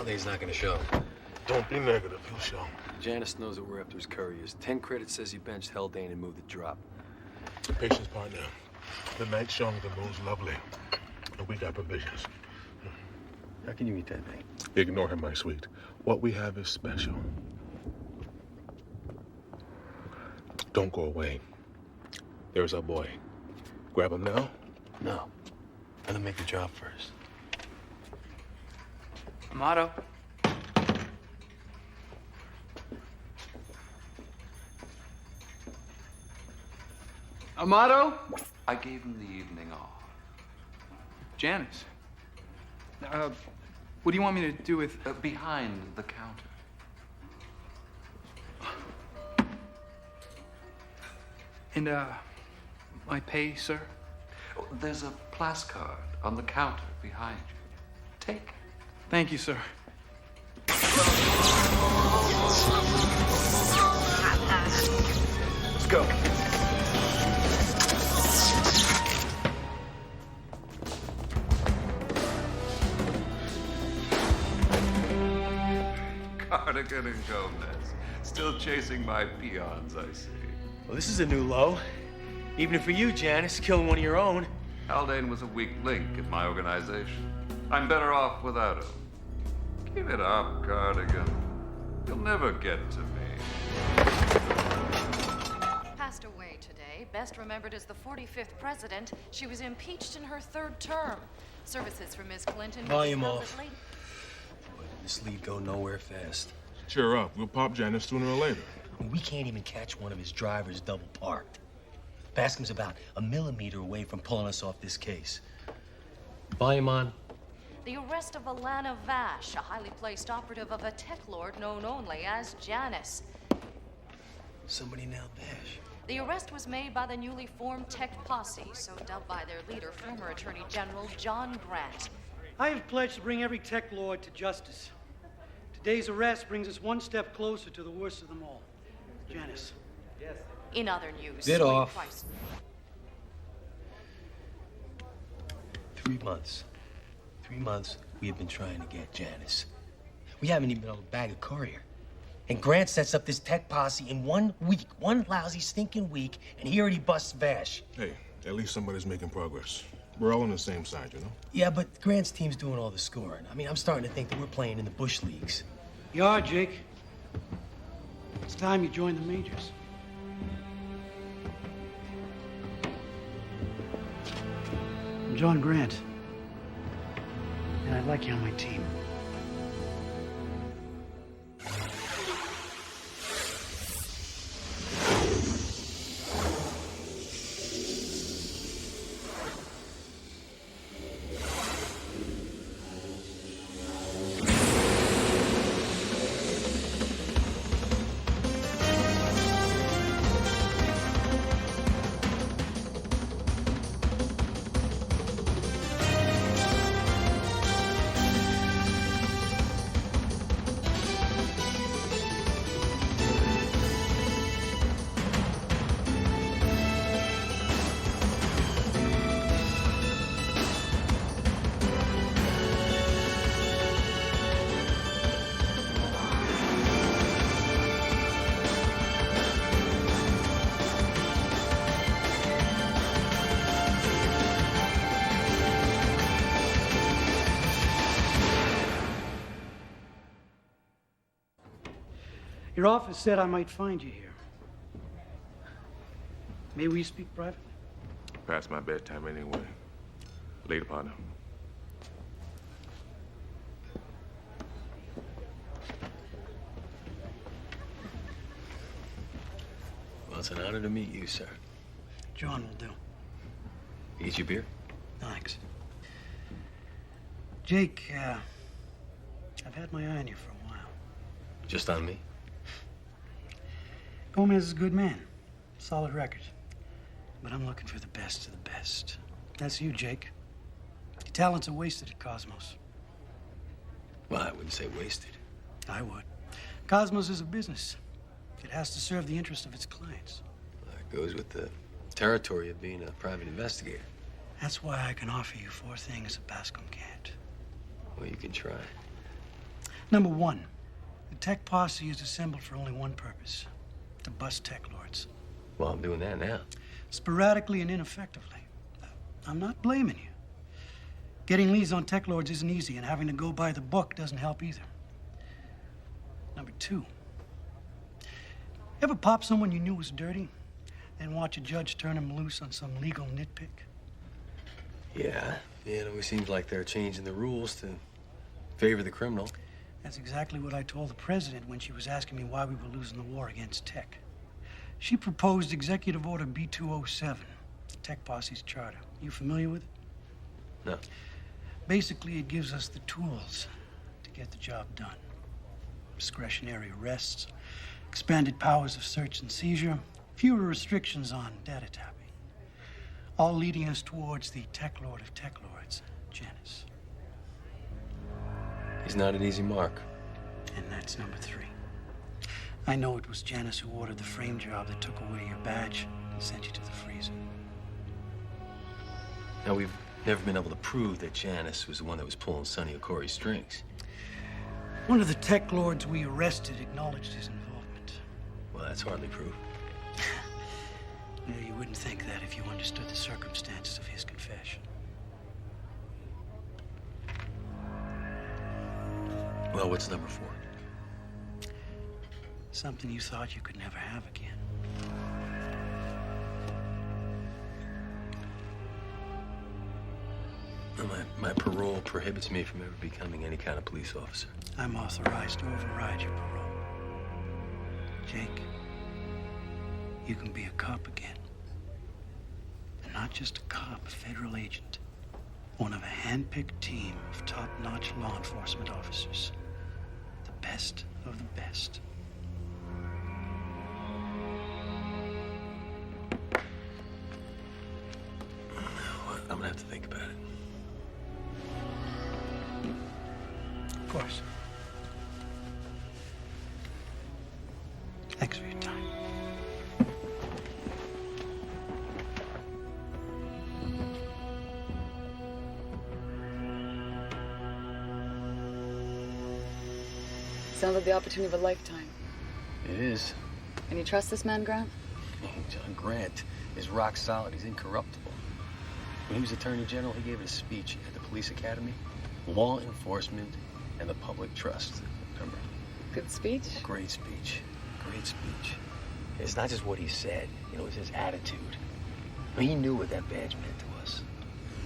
Haldane's not gonna show. Don't be negative, he'll show. Janice knows that we're after his couriers. 10 credits says he benched Haldane and moved the drop. Patience, partner. The night's young, the moon's lovely. And we got provisions. How can you eat that thing? Ignore him, my sweet. What we have is special. Don't go away. There's our boy. Grab him now? No. Let him make the drop first. Amato. Amato? I gave him the evening off. Janice. What do you want me to do with... Behind the counter. And, my pay, sir? Oh, there's a placard on the counter behind you. Take it. Thank you, sir. Let's go. Cardigan and Gomez. Still chasing my peons, I see. Well, this is a new low. Even for you, Janice, killing one of your own. Haldane was a weak link in my organization. I'm better off without him. Give it up, Cardigan. You'll never get to me. Passed away today, best remembered as the 45th president. She was impeached in her third term. Services for Ms. Clinton. Volume off. This lead go nowhere fast. Cheer up. We'll pop Janice sooner or later. We can't even catch one of his drivers double parked. Bascom's about a millimeter away from pulling us off this case. Volume on. The arrest of Alana Vash, a highly placed operative of a tech lord known only as Janice. Somebody nailed Vash. The arrest was made by the newly formed Tech Posse, so dubbed by their leader, former Attorney General John Grant. I have pledged to bring every tech lord to justice. Today's arrest brings us one step closer to the worst of them all. Janice. Yes. In other news, Get off. Price. 3 months. 3 months we have been trying to get Janice. We haven't even been able to bag a courier. And Grant sets up this tech posse in 1 week, one lousy, stinking week, and he already busts Vash. Hey, at least somebody's making progress. We're all on the same side, you know? Yeah, but Grant's team's doing all the scoring. I mean, I'm starting to think that we're playing in the Bush leagues. You are, Jake. It's time you join the majors. I'm John Grant. And I'd like you on my team. Your office said I might find you here. May we speak privately? Past my bedtime anyway. Later, partner. Well, it's an honor to meet you, sir. John will do. Eat your beer? Thanks. Jake, I've had my eye on you for a while. Just on me? Gomez is a good man. Solid record. But I'm looking for the best of the best. That's you, Jake. Your talents are wasted at Cosmos. Well, I wouldn't say wasted. I would. Cosmos is a business. It has to serve the interest of its clients. Well, that goes with the territory of being a private investigator. That's why I can offer you 4 things that Bascom can't. Well, you can try. Number one, the tech posse is assembled for only one purpose: to bust tech lords. Well, I'm doing that now. Sporadically and ineffectively. I'm not blaming you. Getting leads on tech lords isn't easy, and having to go by the book doesn't help either. Number two, ever pop someone you knew was dirty, then watch a judge turn him loose on some legal nitpick? Yeah, it always seems like they're changing the rules to favor the criminal. That's exactly what I told the president when she was asking me why we were losing the war against tech. She proposed Executive Order B207, the tech posse's charter. You familiar with it? No. Basically, it gives us the tools to get the job done. Discretionary arrests, expanded powers of search and seizure, fewer restrictions on data tapping. All leading us towards the tech lord of tech lords, Janice. He's not an easy mark. And that's number three. I know it was Janice who ordered the frame job that took away your badge and sent you to the freezer. Now, we've never been able to prove that Janice was the one that was pulling Sonny Okori's strings. One of the tech lords we arrested acknowledged his involvement. Well, that's hardly proof. Yeah, you wouldn't think that if you understood the circumstances of his confession. Well, what's number four? Something you thought you could never have again. Well, my parole prohibits me from ever becoming any kind of police officer. I'm authorized to override your parole. Jake, you can be a cop again. And not just a cop, a federal agent. One of a hand-picked team of top-notch law enforcement officers. The best of the best. Well, I'm gonna have to think about it. Of course. Thanks for your time. Sounds like the opportunity of a lifetime. It is. And you trust this man, Grant? John Grant is rock solid. He's incorruptible. When he was Attorney General, he gave a speech at the police academy. Law enforcement and the public trust. Remember? Good speech. Great speech. Great speech. It's not just what he said. You know, it's his attitude. I mean, he knew what that badge meant to us.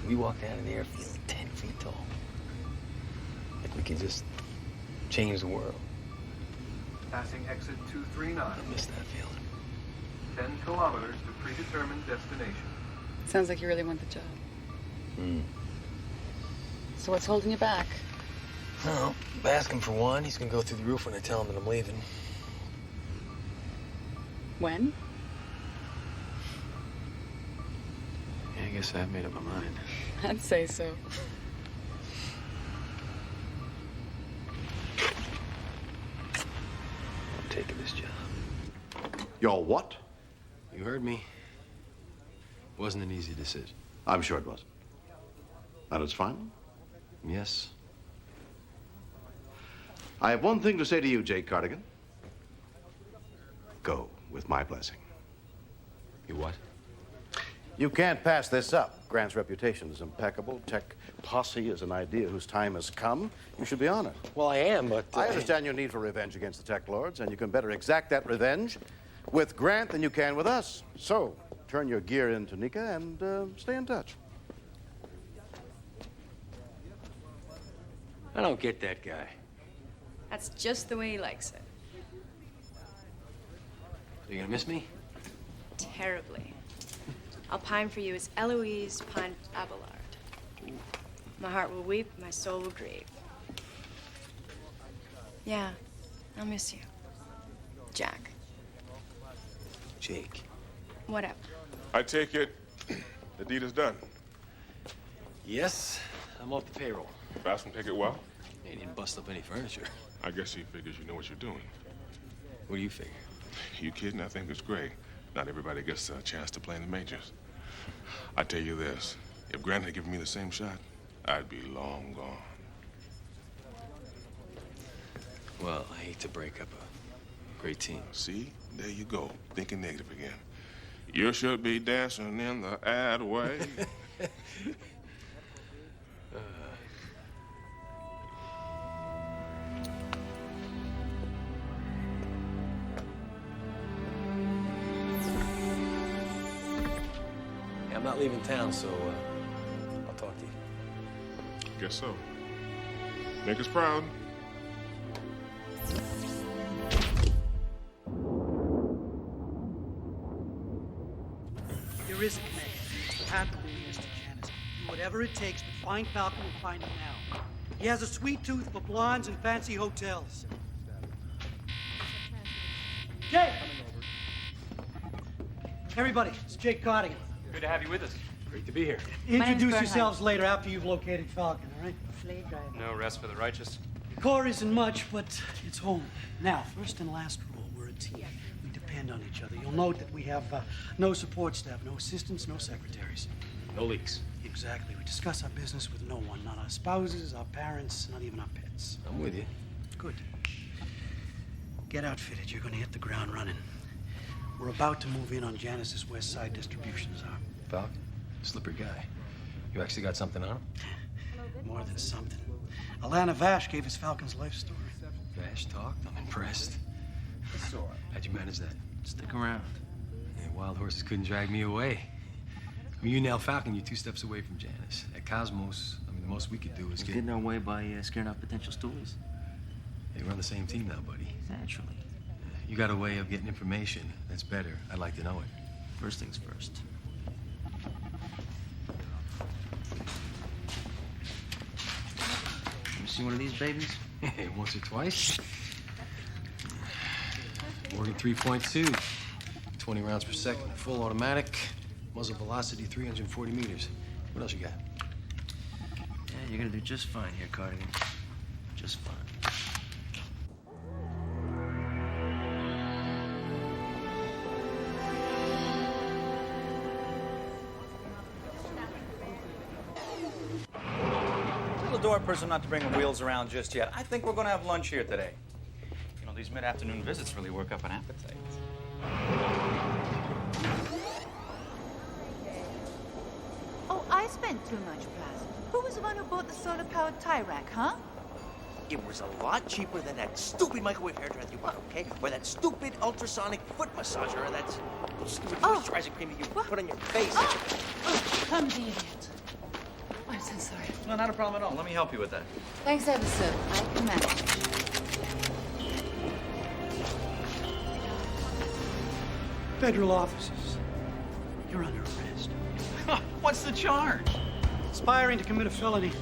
We walked out of there feeling 10 feet tall. Like we could just change the world. Passing exit 239. I miss that feeling. 10 kilometers to predetermined destination. Sounds like you really want the job. Hmm. So what's holding you back? Well, ask him for one. He's gonna go through the roof when I tell him that I'm leaving. When? Yeah, I guess I've made up my mind. I'd say so. I'm taking this job. Your what? You heard me. Wasn't an easy decision. I'm sure it wasn't. And it's final? Yes. I have one thing to say to you, Jake Cardigan. Go with my blessing. You what? You can't pass this up. Grant's reputation is impeccable. Tech Posse is an idea whose time has come. You should be honored. Well, I am, but... I understand your need for revenge against the tech lords, and you can better exact that revenge with Grant than you can with us. So, turn your gear into Nika and stay in touch. I don't get that guy. That's just the way he likes it. You gonna miss me? Terribly. I'll pine for you as Eloise pined Abelard. My heart will weep, my soul will grieve. Yeah, I'll miss you. Jack. Jake. Whatever. I take it the deed is done. Yes, I'm off the payroll. Bascom take it well? He didn't bust up any furniture. I guess he figures you know what you're doing. What do you figure? You kidding? I think it's great. Not everybody gets a chance to play in the majors. I tell you this, if Grant had given me the same shot, I'd be long gone. Well, I hate to break up a great team. See? There you go. Thinking negative again. You should be dancing in the ad way. Yeah, I'm not leaving town, so I'll talk to you. Guess so. Make us proud. There is a connection. It had to be Mr. Janice. Do whatever it takes to find Falcon and find him now. He has a sweet tooth for blondes and fancy hotels. Jake! Everybody, it's Jake Cardigan. Good to have you with us. Great to be here. Introduce yourselves later after you've located Falcon, all right? No rest for the righteous. The Corps isn't much, but it's home. Now, first and last rule, we're a team. We depend on each other. You'll note that we have no support staff, no assistants, no secretaries. No leaks. Exactly. We discuss our business with no one, not our spouses, our parents, not even our pets. I'm with you. Good. Get outfitted. You're going to hit the ground running. We're about to move in on Janice's West Side distributions. Falcon, slippery guy. You actually got something on him? More than something. Alana Vash gave us Falcon's life story. Vash talked. I'm impressed. How'd you manage that? Stick around. Yeah, wild horses couldn't drag me away. I mean, you nail Falcon, you're 2 steps away from Janice. At Cosmos, I mean, the most we could do is We're getting our way by scaring off potential stools. Hey, we're on the same team now, buddy. Naturally. You got a way of getting information that's better. I'd like to know it. First things first. You see one of these babies? Hey, once or twice. Morgan 3.2, 20 rounds per second, full automatic, muzzle velocity 340 meters. What else you got? Yeah, you're gonna do just fine here, Cardigan. Just fine. Tell the door person not to bring the wheels around just yet. I think we're gonna have lunch here today. You know, these mid-afternoon visits really work up an appetite. Oh, I spent too much, Plaza. Who was the one who bought the solar-powered tie rack, huh? It was a lot cheaper than that stupid microwave hairdryer you bought, okay? Or that stupid ultrasonic foot massager, or that stupid moisturizing cream you put on your face. I'm the idiot. I'm so sorry. No, not a problem at all. Let me help you with that. Thanks ever so. I can manage. Federal officers. You're under arrest. What's the charge? Conspiring to commit a felony.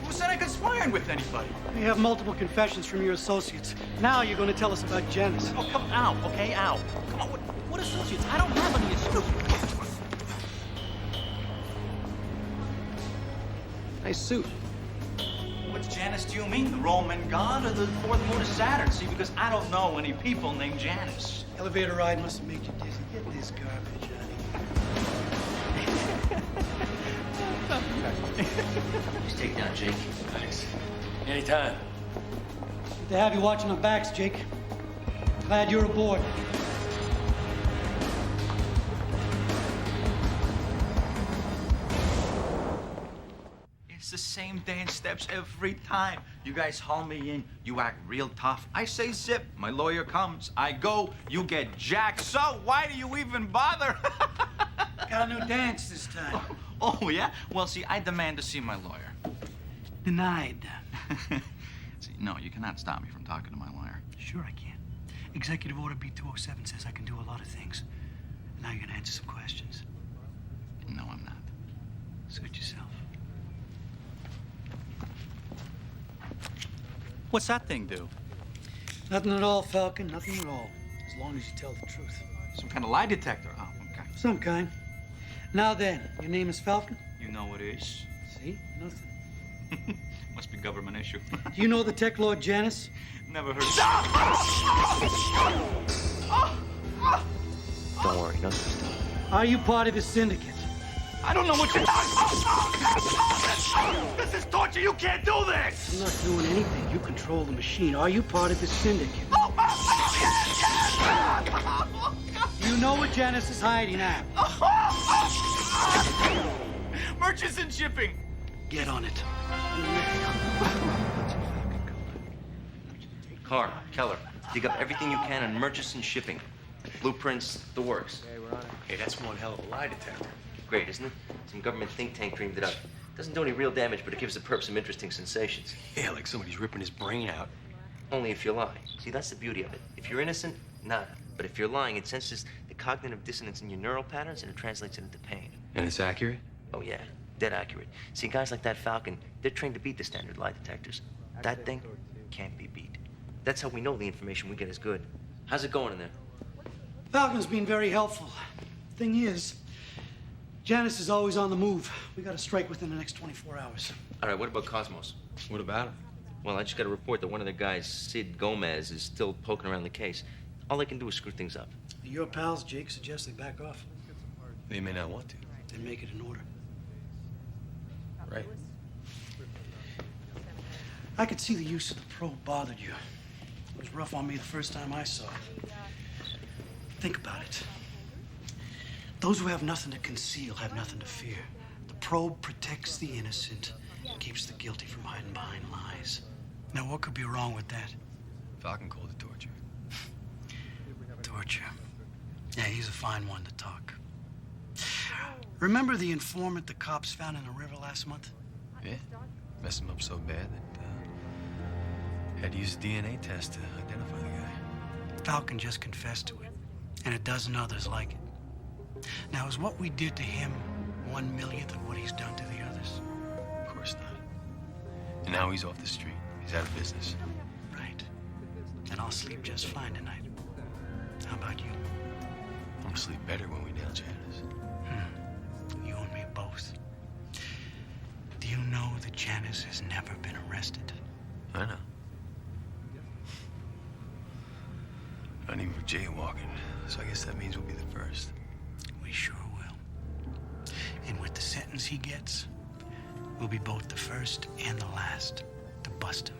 Who said I conspired with anybody? We have multiple confessions from your associates. Now you're going to tell us about Janice. Oh, come out, okay? Out. Come on, what associates? I don't have any associates. Nice suit. What's Janice to you mean? The Roman god or the fourth moon of Saturn? See, because I don't know any people named Janice. Elevator ride must have made you dizzy. Get this garbage out of here. Just take it down, Jake. Thanks. Anytime. Good to have you watching our backs, Jake. Glad you're aboard. It's the same dance steps every time. You guys haul me in, you act real tough. I say zip, my lawyer comes. I go, you get jacked. So why do you even bother? Got a new dance this time. Oh, yeah? Well, see, I demand to see my lawyer. Denied. See, no, you cannot stop me from talking to my lawyer. Sure I can. Executive Order B207 says I can do a lot of things. Now you're gonna answer some questions. No, I'm not. Suit yourself. What's that thing do? Nothing at all, Falcon. Nothing at all. As long as you tell the truth. Some kind of lie detector. Oh, okay. Some kind. Now then, your name is Falcon? You know what it is? See? Nothing. Must be government issue. Do you know the tech lord Janice? Never heard. Don't worry, nothing's done. Are you part of his syndicate? I don't know what you're. This is torture. Torture, you can't do this! I'm not doing anything. You control the machine. Are you part of this syndicate? You know what Janice is hiding at. Merchants and shipping. Get on it. Carr, Keller, dig up everything you can on Murchison Shipping. Blueprints, the works. Hey, we're on it. Hey, that's one hell of a lie detector. Great, isn't it? Some government think tank dreamed it up. Doesn't do any real damage, but it gives the perp some interesting sensations. Yeah, like somebody's ripping his brain out. Only if you lie. See, that's the beauty of it. If you're innocent, nada. But if you're lying, it senses the cognitive dissonance in your neural patterns and it translates it into pain. And it's accurate? Oh, yeah. Dead accurate. See, guys like that Falcon, they're trained to beat the standard lie detectors. That thing can't be beat. That's how we know the information we get is good. How's it going in there? Falcon's been very helpful. Thing is, Janice is always on the move. We got to strike within the next 24 hours. All right, what about Cosmos? What about him? Well, I just got a report that one of the guys, Sid Gomez, is still poking around the case. All they can do is screw things up. Your pals, Jake, suggest they back off. They may not want to. They make it in order. Right. I could see the use of the probe bothered you. It was rough on me the first time I saw it. Think about it. Those who have nothing to conceal have nothing to fear. The probe protects the innocent, keeps the guilty from hiding behind lies. Now, what could be wrong with that? Falcon called it torture. Torture. Yeah, he's a fine one to talk. Remember the informant the cops found in the river last month? Yeah. Messed him up so bad that had to use a DNA test to identify the guy. Falcon just confessed to it, and a dozen others like it. Now, is what we did to him 1/1,000,000th of what he's done to the others? Of course not. And now he's off the street. He's out of business. Right. And I'll sleep just fine tonight. How about you? I'm gonna sleep better when we nail Janice. You and me both. Do you know that Janice has never been arrested? I know. Not even for jaywalking. So I guess that means we'll be the first. We sure will. And with the sentence he gets, we'll be both the first and the last to bust him.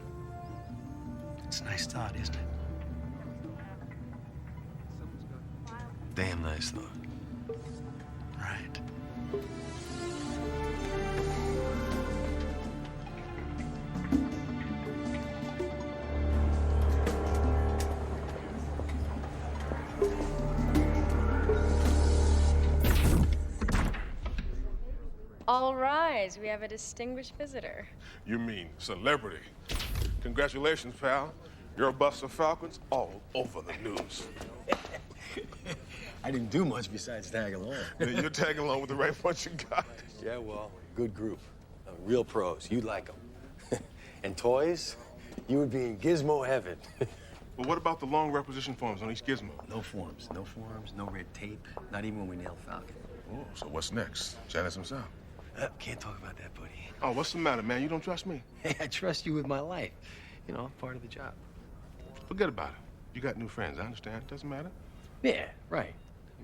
It's a nice thought, isn't it? Damn nice thought. Right. All rise. We have a distinguished visitor. You mean celebrity. Congratulations, pal. Your bust of Falcons all over the news. I didn't do much besides tag along. You're tagging along with the right bunch of guys. Yeah, well, good group. Real pros. You'd like them. And toys, you would be in gizmo heaven. But what about the long requisition forms on each gizmo? No forms, no red tape. Not even when we nail Falcon. Oh, so what's next? Janice himself. Can't talk about that, buddy. Oh, what's the matter, man? You don't trust me? Hey, I trust you with my life. You know, part of the job. Forget about it. You got new friends, I understand. It doesn't matter. Yeah, right.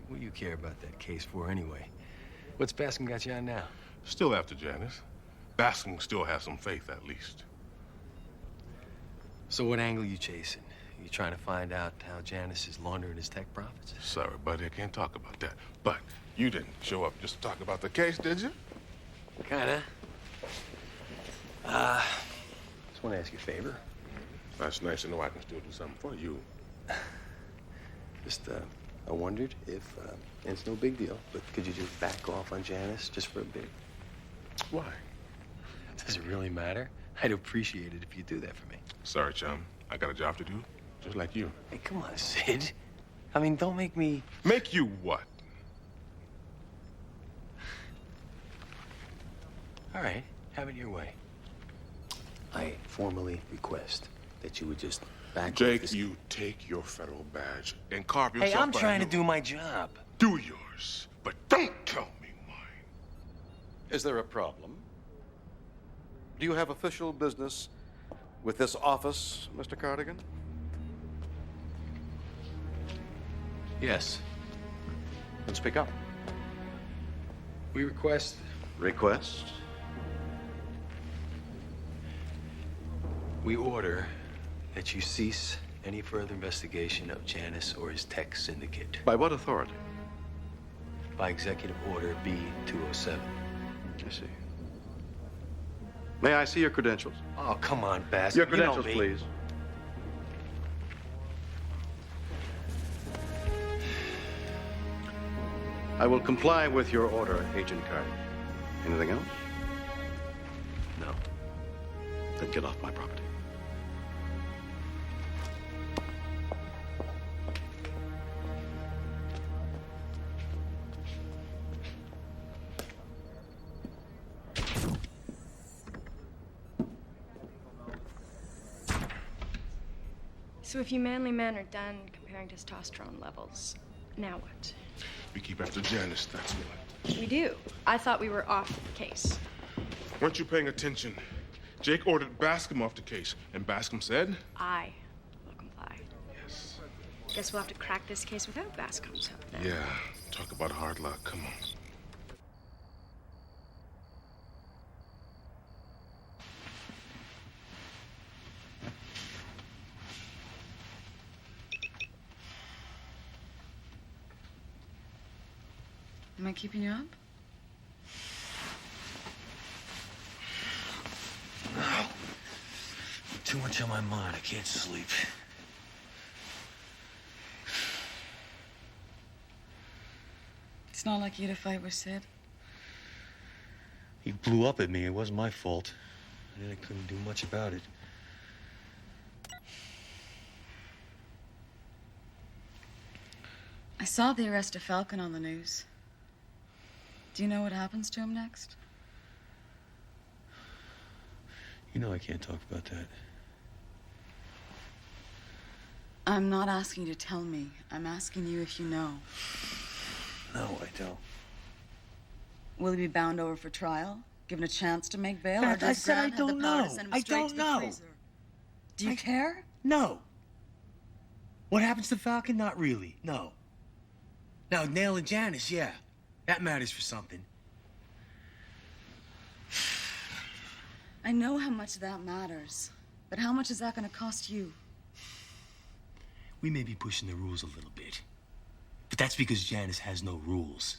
What do you care about that case for anyway? What's Baskin got you on now? Still after Janice. Baskin still has some faith, at least. So what angle you chasing? You trying to find out how Janice is laundering his tech profits? Sorry, buddy, I can't talk about that. But you didn't show up just to talk about the case, did you? Kinda. Just want to ask you a favor. That's nice to know I can still do something for you. Just, I wondered if, and it's no big deal, but could you just back off on Janice just for a bit? Why? Does it really matter? I'd appreciate it if you do that for me. Sorry, chum. I got a job to do, just like you. Hey, come on, Sid. I mean, don't make me... Make you what? All right, have it your way. I formally request that you would just back Jake, off this... you take your federal badge and carve yourself Hey, I'm out trying to new- do my job. Do yours, but don't tell me mine. Is there a problem? Do you have official business with this office, Mr. Cardigan? Yes. Then speak up. We request... Request? We order that you cease any further investigation of Janice or his tech syndicate. By what authority? By Executive Order B-207. I see. May I see your credentials? Oh, come on, Bass. Your You know credentials, me. please. I will comply with your order, Agent Carter. Anything else? No. Then get off my property. So if you manly men are done comparing testosterone levels, now what? We keep after Janice, that's what. We do. I thought we were off the case. Weren't you paying attention? Jake ordered Bascom off the case, and Bascom said? I will comply. Yes. Guess we'll have to crack this case without Bascom's help then. Yeah, talk about hard luck. Come on. Am I keeping you up? No. Too much on my mind. I can't sleep. It's not like you to fight with Sid. He blew up at me. It wasn't my fault. And I couldn't do much about it. I saw the arrest of Falcon on the news. Do you know what happens to him next? You know I can't talk about that. I'm not asking you to tell me. I'm asking you if you know. No, I don't. Will he be bound over for trial? Given a chance to make bail? Beth, or I does said I Grant have the don't power to know. send him I straight don't to the know. freezer? Do you care? No. What happens to Falcon? Not really. No. Now, nailing Janice, yeah. That matters for something. I know how much that matters. But how much is that going to cost you? We may be pushing the rules a little bit. But that's because Janice has no rules.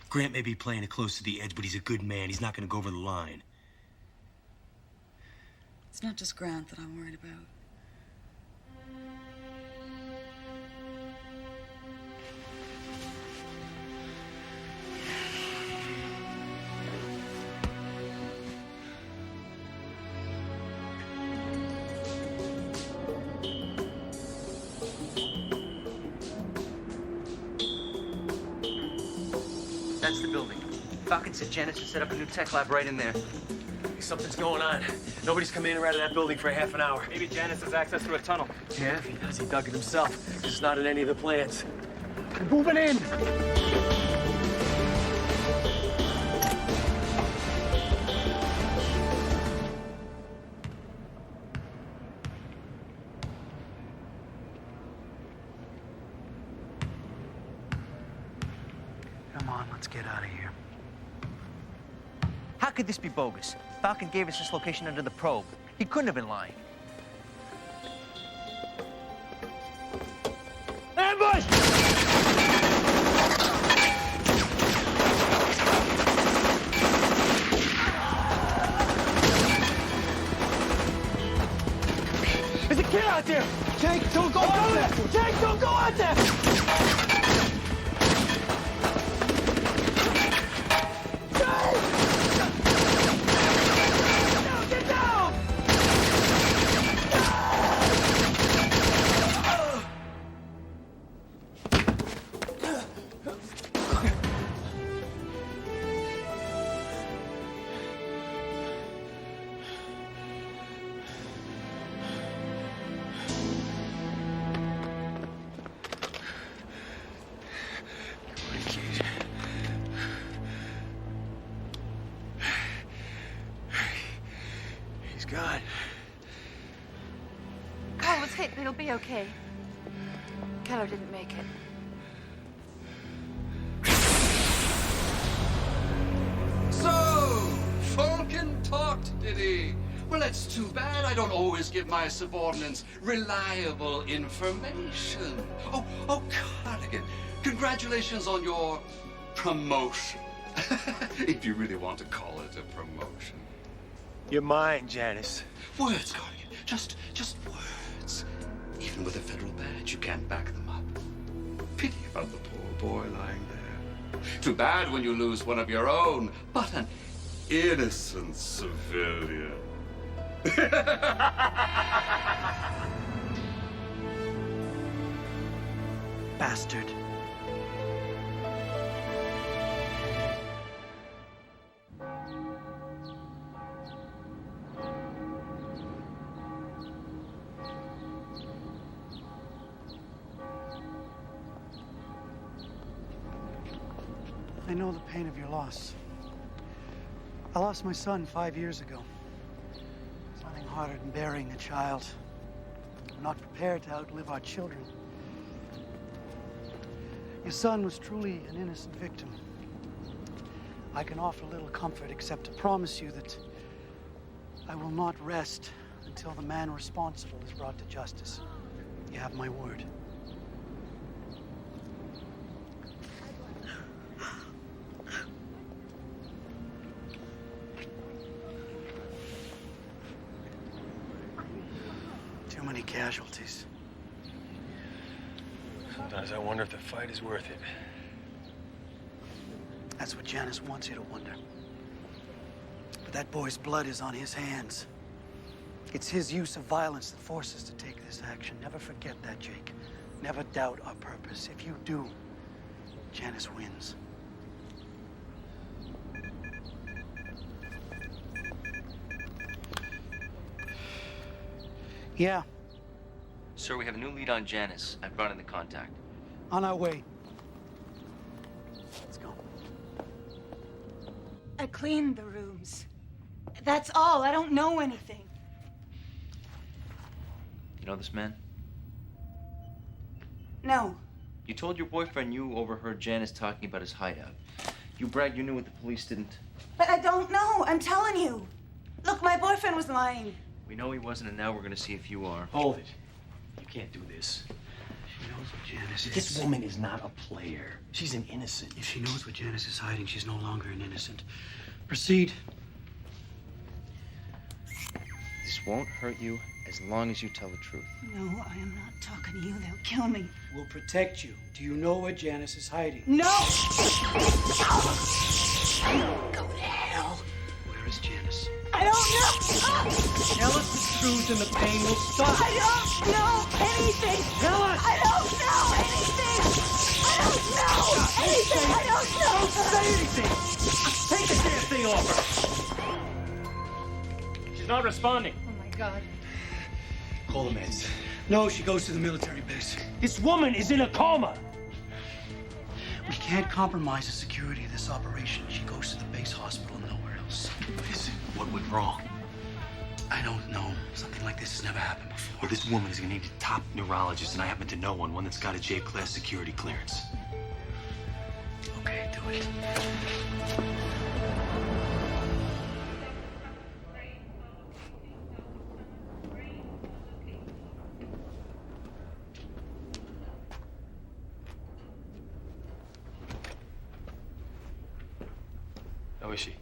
Grant may be playing it close to the edge, but he's a good man. He's not going to go over the line. It's not just Grant that I'm worried about. That's the building. Falcon said Janice had set up a new tech lab right in there. Something's going on. Nobody's come in or out of that building for a half an hour. Maybe Janice has access to a tunnel. Yeah, if he does, he dug it himself. It's not in any of the plans. We're moving in. Come on, let's get out of here. How could this be bogus? Falcon gave us this location under the probe. He couldn't have been lying. Ambush! There's a kid out there! Jake, don't go out there! Jake, don't go out there! He's gone. Kyle was hit, but he'll be okay. Keller didn't make it. So, Falcon talked, did he? Well, that's too bad. I don't always give my subordinates reliable information. Oh, Cardigan, congratulations on your promotion. If you really want to call it a promotion. You're mine, Janice. Words, Cardigan. Just words. Even with a federal badge, you can't back them up. Pity about the poor boy lying there. Too bad when you lose one of your own, but an innocent civilian. Bastard. I know the pain of your loss. I lost my son 5 years ago. There's nothing harder than burying a child. We're not prepared to outlive our children. Your son was truly an innocent victim. I can offer little comfort except to promise you that I will not rest until the man responsible is brought to justice. You have my word. Too many casualties. Sometimes I wonder if the fight is worth it. That's what Janice wants you to wonder. But that boy's blood is on his hands. It's his use of violence that forced us to take this action. Never forget that, Jake. Never doubt our purpose. If you do, Janice wins. Yeah, Sir, we have a new lead on Janice. I've brought in the contact. on our way. Let's go. I cleaned the rooms. That's all. I don't know anything. You know this man? No. You told your boyfriend you overheard Janice talking about his hideout. You bragged you knew what the police didn't. But I don't know. I'm telling you. Look, my boyfriend was lying. We know he wasn't, and now we're gonna see if you are. Hold it. You can't do this. She knows what Janice is. This woman is not a player. She's an innocent. If she knows what Janice is hiding, she's no longer an innocent. Proceed. This won't hurt you as long as you tell the truth. No, I am not talking to you. They'll kill me. We'll protect you. Do you know what Janice is hiding? No! Go to hell. Where is Janice? I don't know! Tell us the truth and the pain will stop. I don't know anything! Tell us! I don't know anything! I don't know anything! I don't know! Say anything! Take the damn thing off her! She's not responding. Oh my God. Call the meds. No, she goes to the military base. This woman is in a coma! We can't compromise the security of this operation. She goes to the base hospital, nowhere else. What went wrong? I don't know. Something like this has never happened before. Well, this woman is gonna need a top neurologist, and I happen to know one that's got a J-class security clearance. Okay, do it. How is she?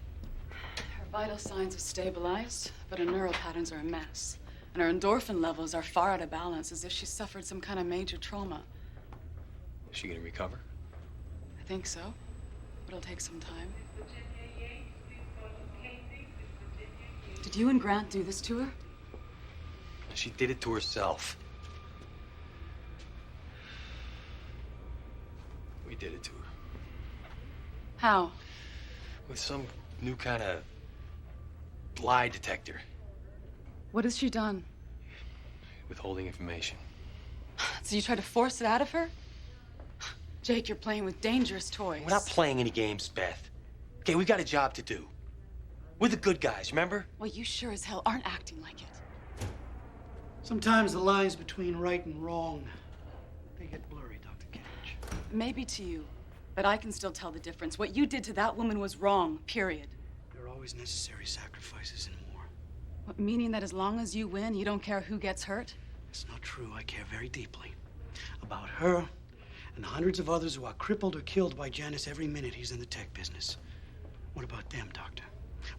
Her vital signs have stabilized, but her neural patterns are a mess. And her endorphin levels are far out of balance, as if she suffered some kind of major trauma. Is she gonna recover? I think so. But it'll take some time. Did you and Grant do this to her? She did it to herself. We did it to her. How? With some new kind of lie detector. What has she done? Withholding information. So you tried to force it out of her? Jake, you're playing with dangerous toys. We're not playing any games, Beth. Okay, we got a job to do. We're the good guys, remember? Well, you sure as hell aren't acting like it. Sometimes the lines between right and wrong, they get blurry, Dr. Cage. Maybe to you, but I can still tell the difference. What you did to that woman was wrong, period. There are always necessary sacrifices in war. Meaning that as long as you win, you don't care who gets hurt? It's not true. I care very deeply about her and the hundreds of others who are crippled or killed by Janice every minute he's in the tech business. What about them, Doctor?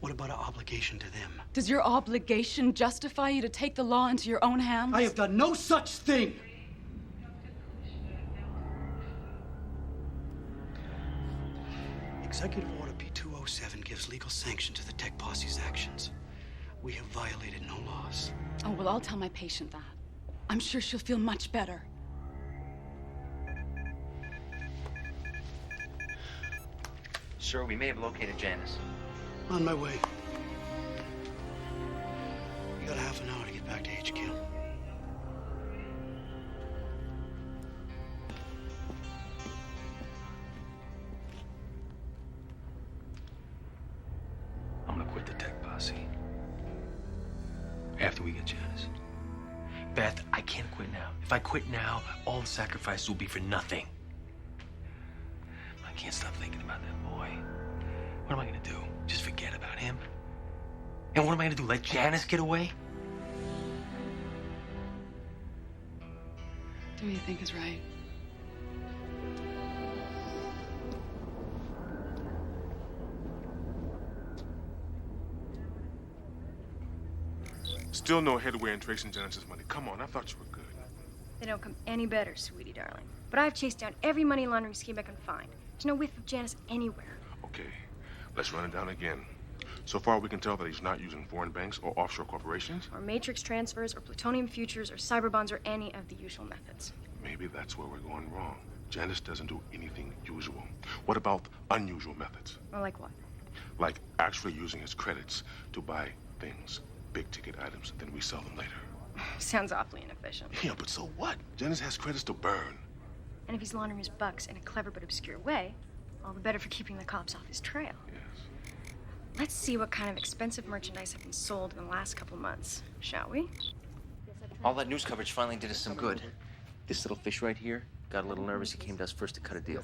What about our obligation to them? Does your obligation justify you to take the law into your own hands? I have done no such thing! Executive Order P207 gives legal sanction to the Tech Posse's actions. We have violated no laws. Oh, well, I'll tell my patient that. I'm sure she'll feel much better. Sir, we may have located Janice. On my way. You got a half an hour to get back to HQ. I'm gonna quit the Tech Posse. After we get Janice. Beth, I can't quit now. If I quit now, all the sacrifices will be for nothing. I can't stop thinking about that boy. What am I gonna do? Just forget about him? And what am I gonna do? Let Janice get away? Do what you think is right. Still no headway in tracing Janice's money. Come on, I thought you were good. They don't come any better, sweetie darling. But I've chased down every money laundering scheme I can find. There's no whiff of Janice anywhere. Okay, let's run it down again. So far, we can tell that he's not using foreign banks or offshore corporations. Or matrix transfers, or plutonium futures, or cyber bonds, or any of the usual methods. Maybe that's where we're going wrong. Janice doesn't do anything usual. What about unusual methods? Or like what? Like actually using his credits to buy things, big-ticket items, then resell them later. Sounds awfully inefficient. Yeah, but so what? Janice has credits to burn. And if he's laundering his bucks in a clever but obscure way, all the better for keeping the cops off his trail. Yes. Let's see what kind of expensive merchandise have been sold in the last couple months, shall we? All that news coverage finally did us some good. This little fish right here got a little nervous. He came to us first to cut a deal.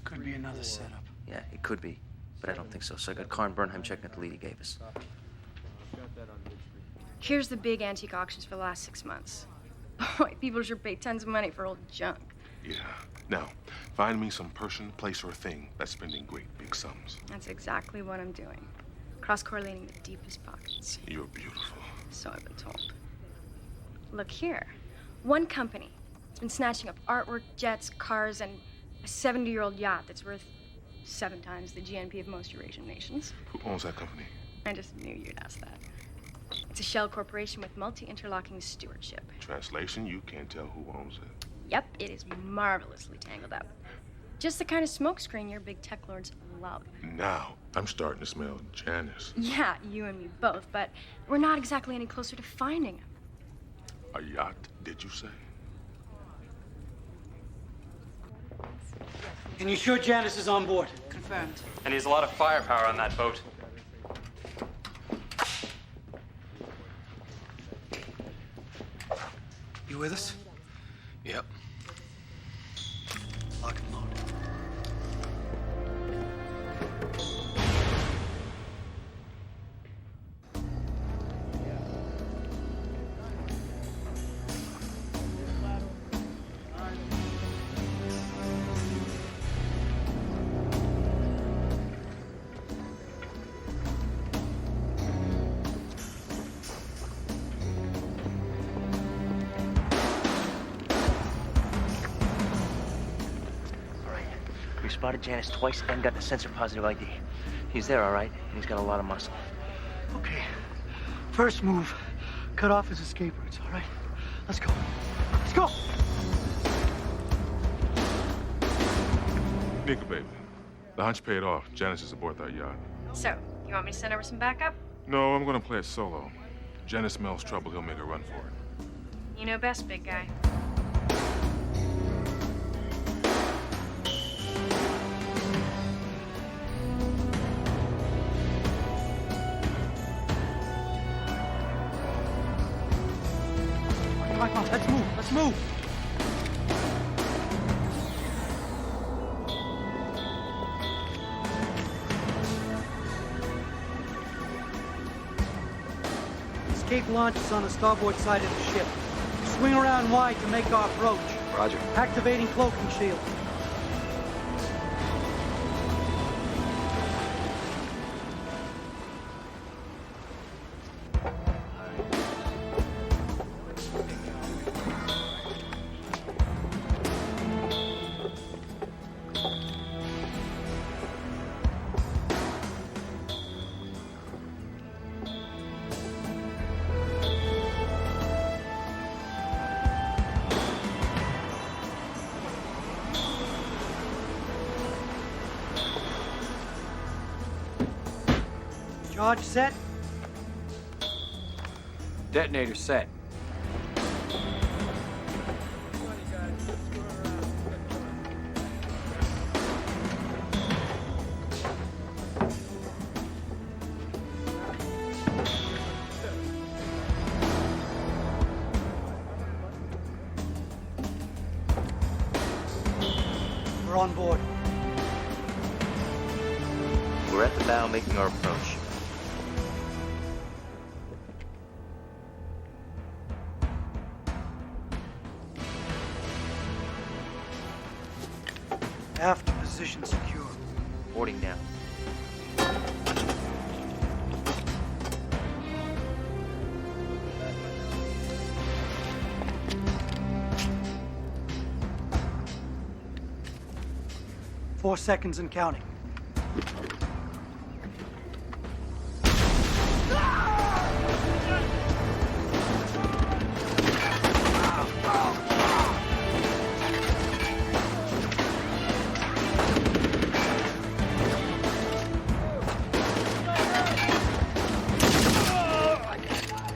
Could be another setup. Yeah, it could be, but I don't think so. So I got Karn Bernheim checking at the lead he gave us. Here's the big antique auctions for the last 6 months. Boy, people sure pay tons of money for old junk. Yeah. Now, find me some person, place, or thing that's spending great big sums. That's exactly what I'm doing. Cross-correlating the deepest pockets. You're beautiful. So I've been told. Look here. One company has been snatching up artwork, jets, cars, and a 70-year-old yacht that's worth 7 times the GNP of most Eurasian nations. Who owns that company? I just knew you'd ask that. It's a shell corporation with multi-interlocking stewardship. Translation, you can't tell who owns it. Yep, it is marvelously tangled up. Just the kind of smokescreen your big tech lords love. Now, I'm starting to smell Janice. Yeah, you and me both, but we're not exactly any closer to finding him. A yacht, did you say? Can you sure Janice is on board? Confirmed. And he has a lot of firepower on that boat. You with us? Yep. Lock and load. We spotted Janice twice and got the sensor positive ID. He's there, all right, and he's got a lot of muscle. Okay. First move, cut off his escape routes, all right? Let's go. Let's go! Nika, baby. The hunch paid off. Janice is aboard that yacht. So, you want me to send over some backup? No, I'm gonna play it solo. If Janice smells trouble, he'll make a run for it. You know best, big guy. Come on, let's move, let's move! escape launch is on the starboard side of the ship. Swing around wide to make our approach. Roger. Activating cloaking shield. Charge set. Detonator set. We're on board. We're at the bow making our approach. Aft position secure. Boarding now. Four seconds and counting.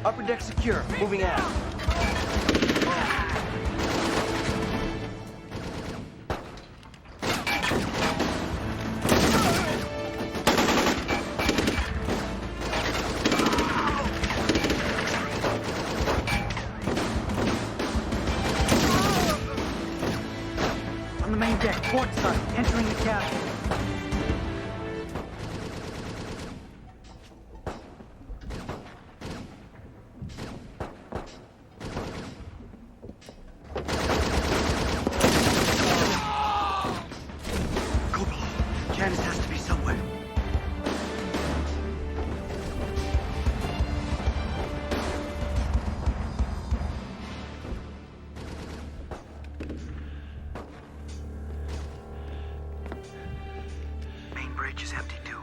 Upper deck secure. Moving out. On the main deck, port side, entering the cabin. Go below. Janice has to be somewhere. Main bridge is empty too.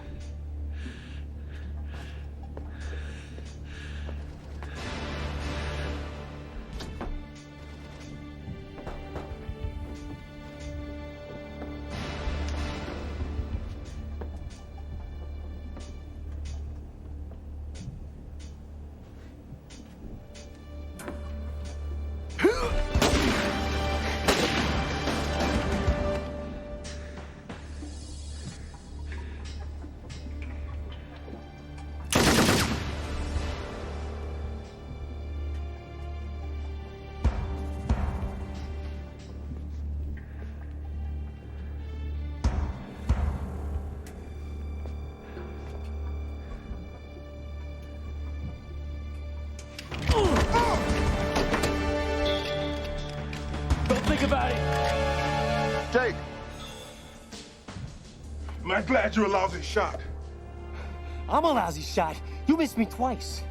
Don't think about it. Jake! I'm not glad you're a lousy shot. I'm a lousy shot. You missed me twice.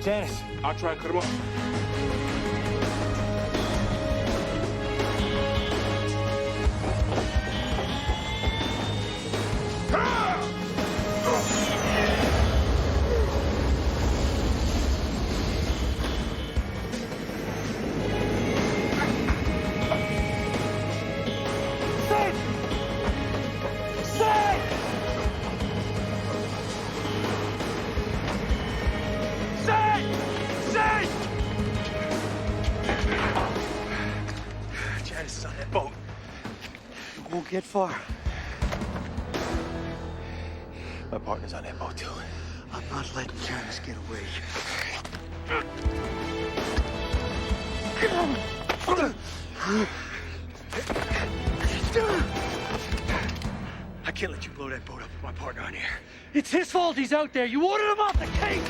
Janice. I'll try and cut him off. Janice is on that boat. You won't get far. My partner's on that boat, too. I'm not letting Janice get away. I can't let you blow that boat up with my partner on here. It's his fault he's out there. You ordered him off the case.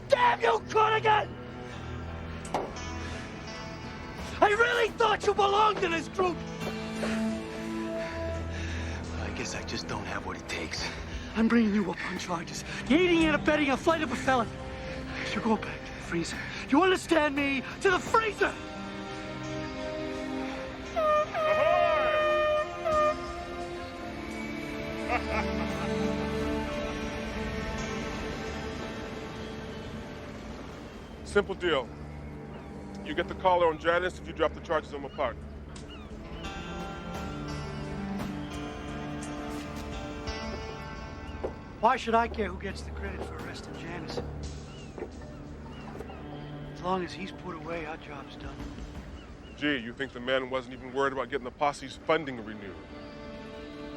Damn you, Corrigan! I really thought you belonged in this group. Well, I guess I just don't have what it takes. I'm bringing you up on charges. Aiding and abetting a flight of a felon. You go back to the freezer. You understand me? To the freezer! Simple deal. You get the collar on Janice if you drop the charges on my partner. Why should I care who gets the credit for arresting Janice? As long as he's put away, our job's done. Gee, you think the man wasn't even worried about getting the posse's funding renewed?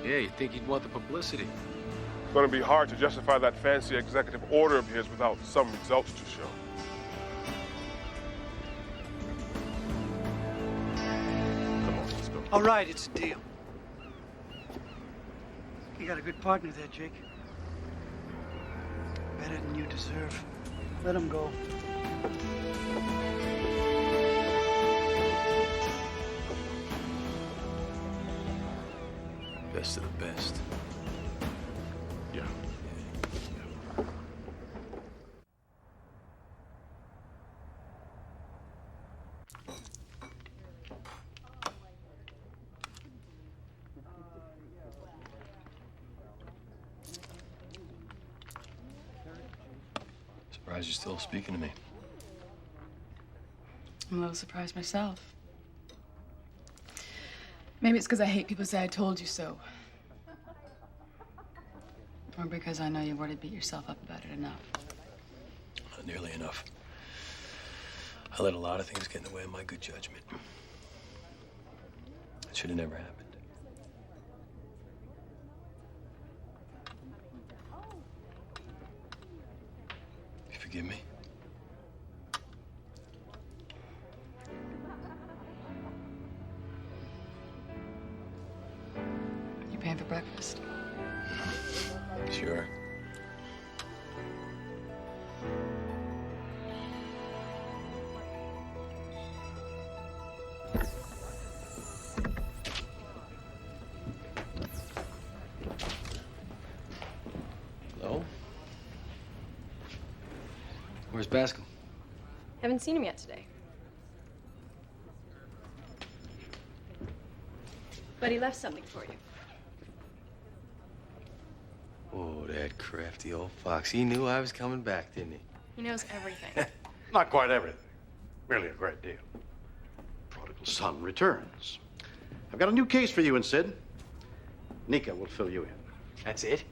Yeah, you think he'd want the publicity. It's going to be hard to justify that fancy executive order of his without some results to show. All right, it's a deal. You got a good partner there, Jake. Better than you deserve. Let him go. Best of the best. Yeah. Surprised you're still speaking to me. I'm a little surprised myself. Maybe it's because I hate people say I told you so. Or because I know you've already beat yourself up about it enough. Not nearly enough. I let a lot of things get in the way of my good judgment. It should have never happened. You forgive me? You paying for breakfast? Sure. Hello? Where's Bascom? Haven't seen him yet today. But he left something for you. Oh, that crafty old fox. He knew I was coming back, didn't he? He knows everything. Not quite everything. Really a great deal. Prodigal son returns. I've got a new case for you and Sid. Nika will fill you in. That's it?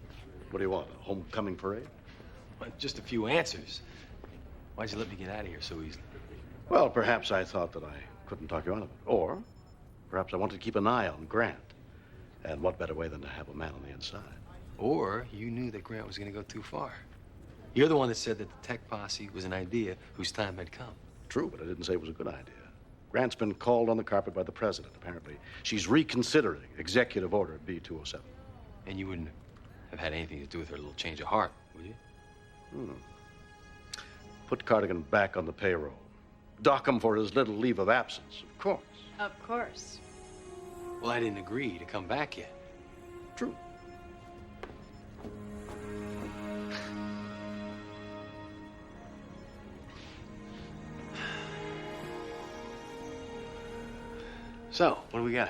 What do you want, a homecoming parade? Well, just a few answers. Why'd you let me get out of here so easily? Well, perhaps I thought that I couldn't talk you out of it. Or perhaps I wanted to keep an eye on Grant. And what better way than to have a man on the inside? Or you knew that Grant was going to go too far. You're the one that said that the Tech Posse was an idea whose time had come. True, but I didn't say it was a good idea. Grant's been called on the carpet by the president, apparently. She's reconsidering Executive Order B-207. And you wouldn't have had anything to do with her little change of heart, would you? Put Cardigan back on the payroll. Dock him for his little leave of absence, of course. Of course. Well, I didn't agree to come back yet. True. So, what do we got?